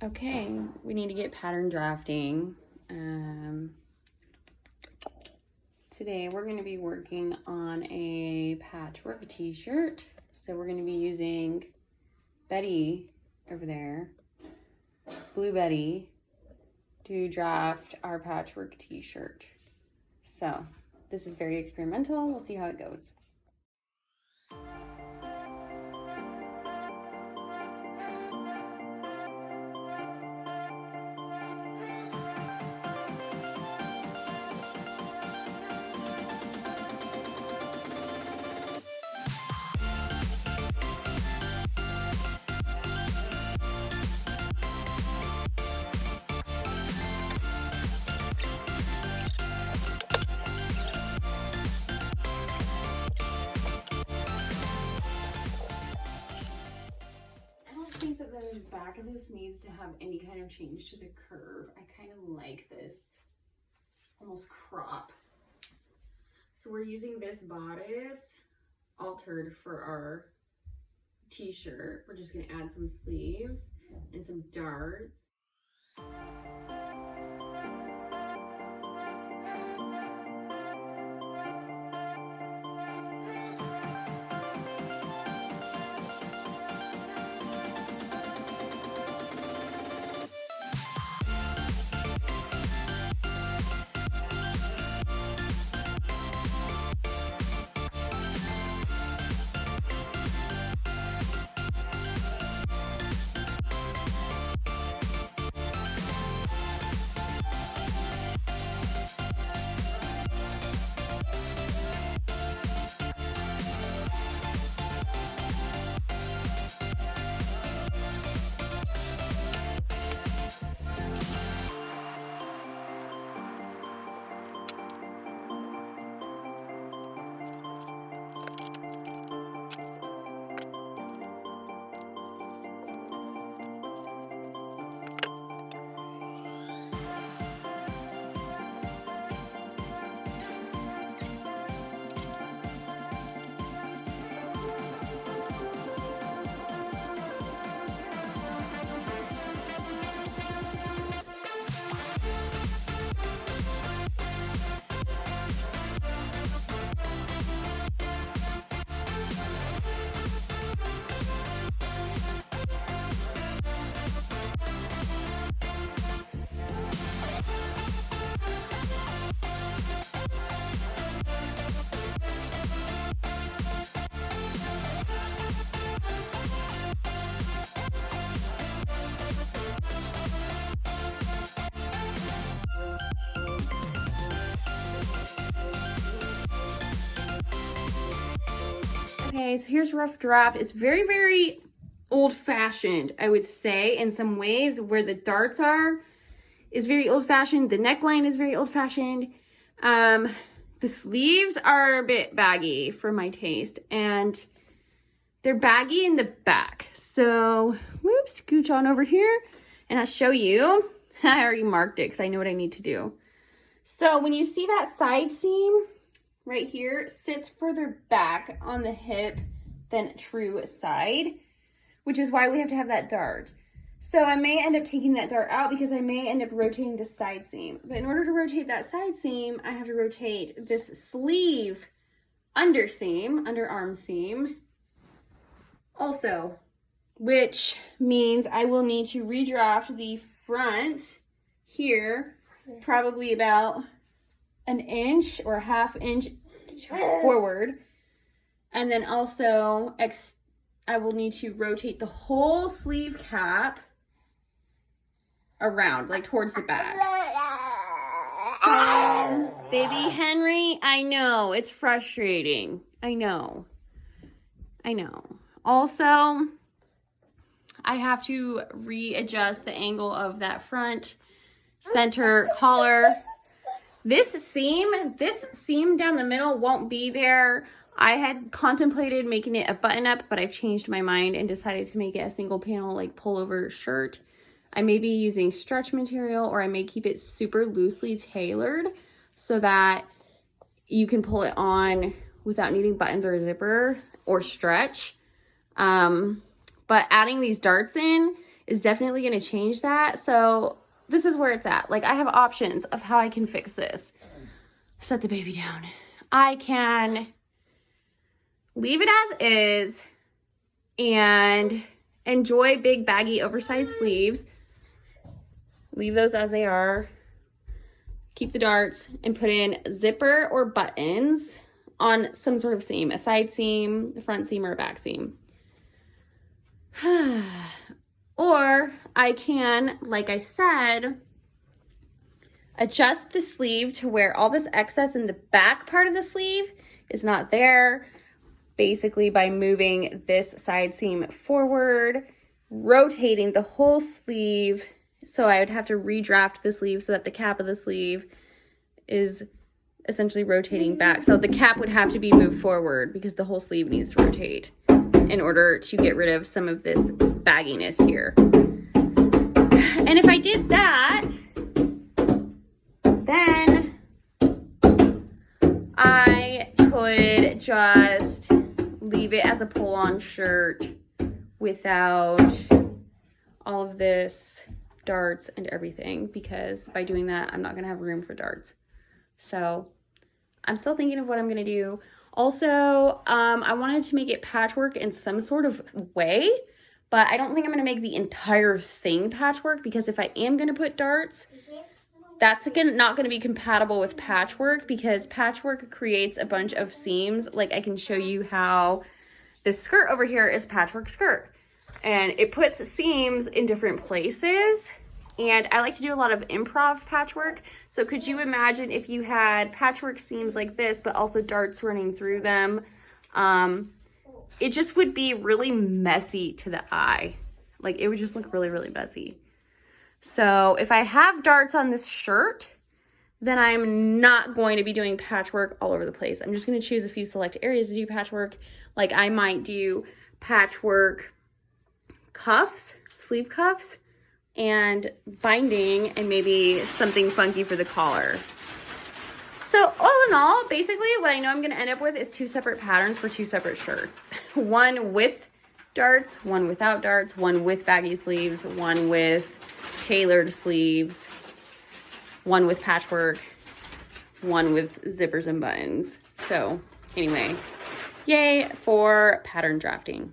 Okay, we need to get pattern drafting. Today we're going to be working on a patchwork t-shirt. So we're going to be using Betty over there, Blue Betty, to draft our patchwork t-shirt. So this is very experimental. We'll see how it goes. I think that the back of this needs to have any kind of change to the curve. I kind of like this almost crop. So we're using this bodice altered for our t-shirt. We're just going to add some sleeves and some darts. Okay, so here's a rough draft. It's very, very old-fashioned, I would say, in some ways. Where the darts are is very old-fashioned. The neckline is very old-fashioned. The sleeves are a bit baggy for my taste, and they're baggy in the back. So, whoops, scooch on over here, and I'll show you. I already marked it because I know what I need to do. So when you see that side seam right here, sits further back on the hip than true side, which is why we have to have that dart. So I may end up taking that dart out because I may end up rotating the side seam. But in order to rotate that side seam, I have to rotate this sleeve underarm seam also, which means I will need to redraft the front here probably about an inch or a half inch forward. And then also I will need to rotate the whole sleeve cap around, like towards the back. So, baby Henry, I know, it's frustrating. I know. Also, I have to readjust the angle of that front center collar. This seam down the middle won't be there. I had contemplated making it a button up, but I've changed my mind and decided to make it a single panel like pullover shirt. I may be using stretch material, or I may keep it super loosely tailored so that you can pull it on without needing buttons or a zipper or stretch. But adding these darts in is definitely going to change that. So this is where it's at. Like, I have options of how I can fix this. Set the baby down. I can leave it as is and enjoy big baggy oversized sleeves. Leave those as they are. Keep the darts and put in zipper or buttons on some sort of seam, a side seam, a front seam, or a back seam. Or I can, like I said, adjust the sleeve to where all this excess in the back part of the sleeve is not there, basically by moving this side seam forward, rotating the whole sleeve. So I would have to redraft the sleeve so that the cap of the sleeve is essentially rotating back. So the cap would have to be moved forward because the whole sleeve needs to rotate in order to get rid of some of this bagginess here. And if I did that, then I could just leave it as a pull-on shirt without all of this darts and everything, because by doing that, I'm not going to have room for darts. So I'm still thinking of what I'm going to do. Also, I wanted to make it patchwork in some sort of way, but I don't think I'm going to make the entire thing patchwork, because if I am going to put darts, that's not going to be compatible with patchwork, because patchwork creates a bunch of seams. Like, I can show you how this skirt over here is patchwork skirt, and it puts seams in different places. And I like to do a lot of improv patchwork. So could you imagine if you had patchwork seams like this, but also darts running through them? It just would be really messy to the eye. Like, it would just look really, really messy. So if I have darts on this shirt, then I'm not going to be doing patchwork all over the place. I'm just going to choose a few select areas to do patchwork. Like, I might do patchwork cuffs, sleeve cuffs, and binding, and maybe something funky for the collar. So all in all, basically what I know I'm going to end up with is 2 separate patterns for 2 separate shirts. One with darts, one without darts, one with baggy sleeves, one with tailored sleeves, one with patchwork, one with zippers and buttons. So anyway, yay for pattern drafting.